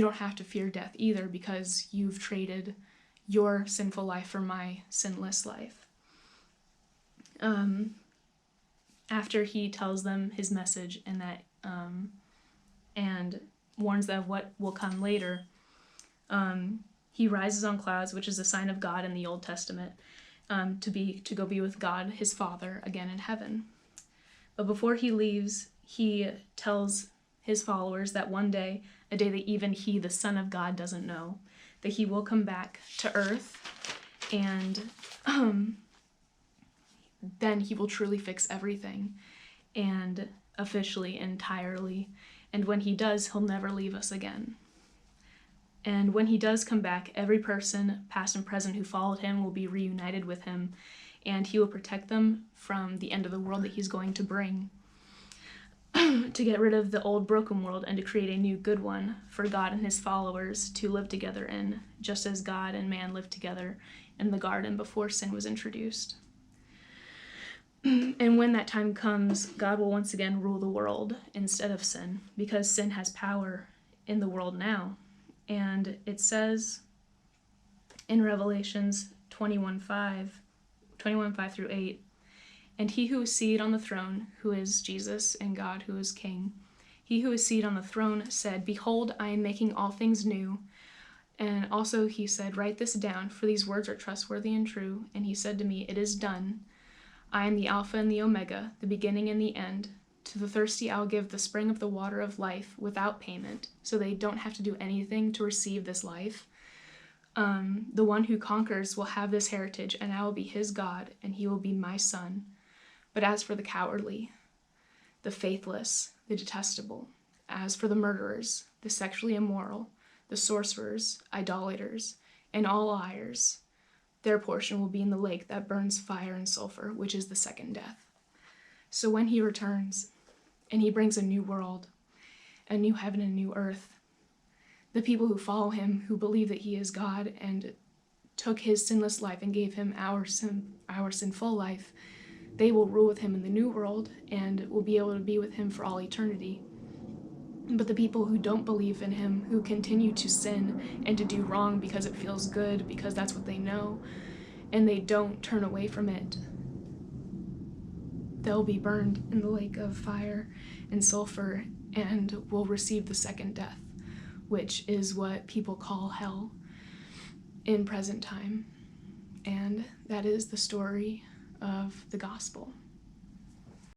You don't have to fear death either, because you've traded your sinful life for my sinless life. After he tells them his message and that and warns them of what will come later, he rises on clouds, which is a sign of God in the Old Testament, to go be with God, his Father, again in heaven. But before he leaves, he tells his followers that one day, a day that even he, the Son of God, doesn't know, that he will come back to earth, and then he will truly fix everything, and officially, entirely. And when he does, he'll never leave us again. And when he does come back, every person, past and present, who followed him will be reunited with him, and he will protect them from the end of the world that he's going to bring, to get rid of the old broken world and to create a new good one for God and his followers to live together in, just as God and man lived together in the garden before sin was introduced. And when that time comes, God will once again rule the world instead of sin, because sin has power in the world now. And it says in Revelations 21:5 through 8, "And he who is seated on the throne, who is Jesus and God who is King, he who is seated on the throne said, 'Behold, I am making all things new.' And also he said, 'Write this down, for these words are trustworthy and true.' And he said to me, 'It is done. I am the Alpha and the Omega, the beginning and the end. To the thirsty I will give the spring of the water of life without payment,'" so they don't have to do anything to receive this life. "The one who conquers will have this heritage, and I will be his God, and he will be my son. But as for the cowardly, the faithless, the detestable, as for the murderers, the sexually immoral, the sorcerers, idolaters, and all liars, their portion will be in the lake that burns fire and sulfur, which is the second death." So when he returns, and he brings a new world, a new heaven and a new earth, the people who follow him, who believe that he is God and took his sinless life and gave him our sinful life, they will rule with him in the new world and will be able to be with him for all eternity. But the people who don't believe in him, who continue to sin and to do wrong because it feels good, because that's what they know, and they don't turn away from it, they'll be burned in the lake of fire and sulfur and will receive the second death, which is what people call hell in present time. And that is the story of the gospel.